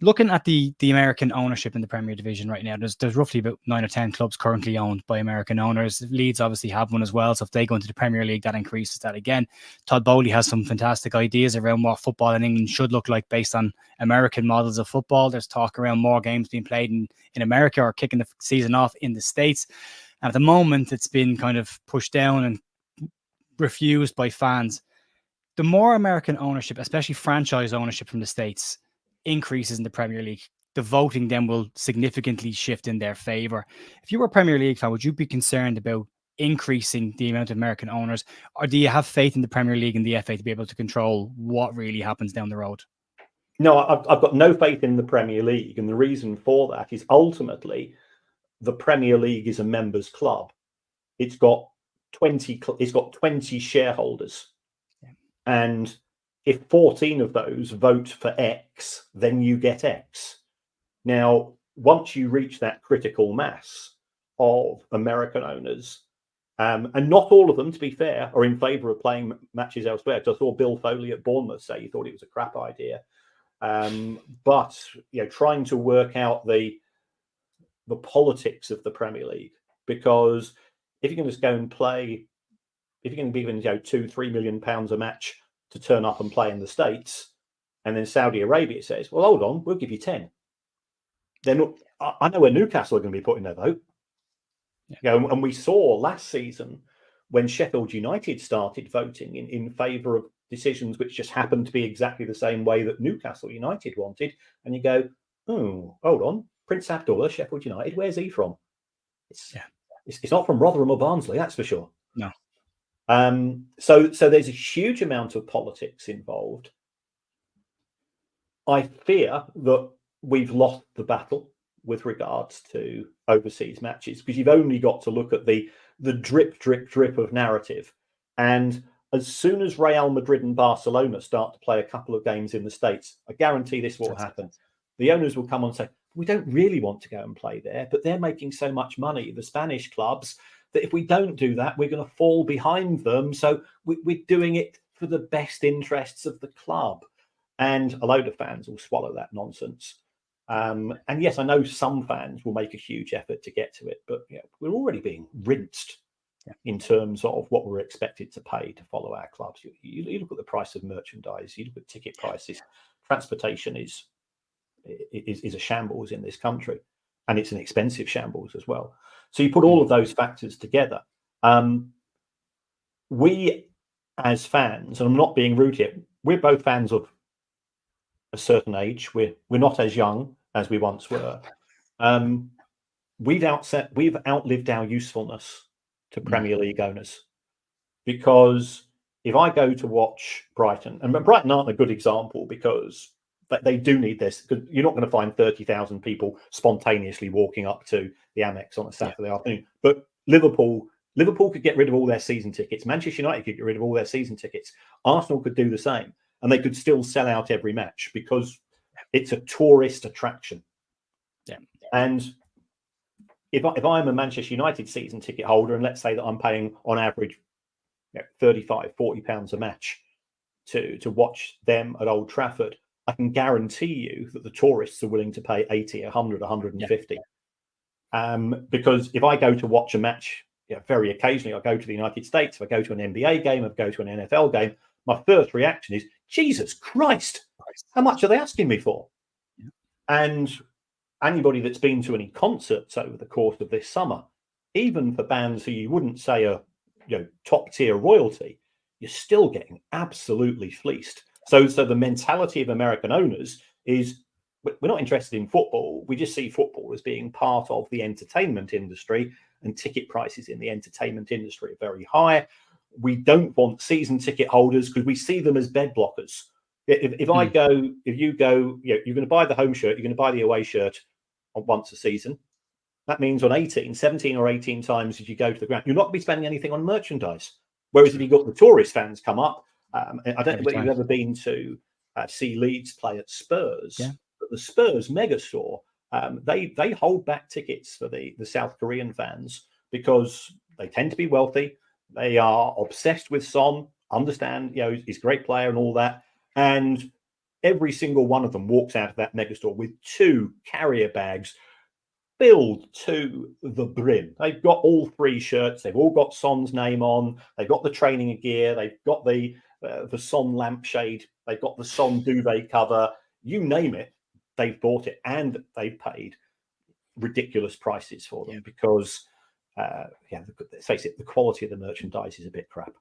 looking at the American ownership in the Premier Division right now, there's roughly about 9 or 10 clubs currently owned by American owners. Leeds obviously have one as well, so if they go into the Premier League, that increases that again. Todd Bowley has some fantastic ideas around what football in England should look like based on American models of football. There's talk around more games being played in America or kicking the season off in the States. And at the moment, it's been kind of pushed down and refused by fans. The more American ownership, especially franchise ownership from the States, increases in the Premier League, the voting then will significantly shift in their favor. If you were a Premier League fan, would you be concerned about increasing the amount of American owners, or do you have faith in the Premier League and the FA to be able to control what really happens down the road? No, I've got no faith in the Premier League, and the reason for that is ultimately the Premier League is a members' club. It's got 20 shareholders. And if 14 of those vote for X, then you get X. Now, once you reach that critical mass of American owners, and not all of them, to be fair, are in favour of playing matches elsewhere. Because I saw Bill Foley at Bournemouth say he thought it was a crap idea. But trying to work out the politics of the Premier League, because if you can just go and play, if you're going to be given £2-3 million a match to turn up and play in the States, and then Saudi Arabia says, well, hold on, we'll give you 10. Then I know where Newcastle are going to be putting their vote. And we saw last season when Sheffield United started voting in favour of decisions which just happened to be exactly the same way that Newcastle United wanted. And you go, oh, hold on, Prince Abdullah, Sheffield United, where's he from? It's not from Rotherham or Barnsley, that's for sure. No. So there's a huge amount of politics involved. I fear that we've lost the battle with regards to overseas matches, because you've only got to look at the drip of narrative. And as soon as Real Madrid and Barcelona start to play a couple of games in the States, I guarantee this will happen. The owners will come on and say, we don't really want to go and play there, but they're making so much money, the Spanish clubs, that if we don't do that, we're going to fall behind them. So we're doing it for the best interests of the club. And a load of fans will swallow that nonsense. And yes, I know some fans will make a huge effort to get to it, but we're already being rinsed in terms of what we're expected to pay to follow our clubs. You look at the price of merchandise, you look at ticket prices, transportation is a shambles in this country, and it's an expensive shambles as well. So you put all of those factors together. We as fans, and I'm not being rude here, we're both fans of a certain age. We're not as young as we once were. We've outlived our usefulness to Premier League owners, because if I go to watch Brighton, and Brighton aren't a good example because they do need this. You're not going to find 30,000 people spontaneously walking up to the Amex on a Saturday afternoon. But Liverpool could get rid of all their season tickets. Manchester United could get rid of all their season tickets. Arsenal could do the same, and they could still sell out every match because it's a tourist attraction. Yeah. And if I'm a Manchester United season ticket holder, and let's say that I'm paying on average £35-40 a match to watch them at Old Trafford, I can guarantee you that the tourists are willing to pay 80, 100, 150. Because if I go to watch a match, very occasionally I go to the United States, if I go to an NBA game, if I go to an NFL game, my first reaction is, Jesus Christ, how much are they asking me for? Yeah. And anybody that's been to any concerts over the course of this summer, even for bands who you wouldn't say are top tier royalty, you're still getting absolutely fleeced. So the mentality of American owners is, we're not interested in football. We just see football as being part of the entertainment industry, and ticket prices in the entertainment industry are very high. We don't want season ticket holders because we see them as bed blockers. If you go, you're going to buy the home shirt, you're going to buy the away shirt once a season. That means on 17 or 18 times as you go to the ground, you're not going to be spending anything on merchandise. Whereas if you've got the tourist fans come up, I don't know whether you've ever been to see Leeds play at Spurs, but the Spurs megastore, they hold back tickets for the South Korean fans because they tend to be wealthy. They are obsessed with Son, understand, he's a great player and all that. And every single one of them walks out of that megastore with 2 carrier bags filled to the brim. They've got all 3 shirts. They've all got Son's name on. They've got the training gear. They've got the Son lampshade. They've got the Son duvet cover. You name it, they've bought it, and they've paid ridiculous prices for them because, let's face it, the quality of the merchandise is a bit crap.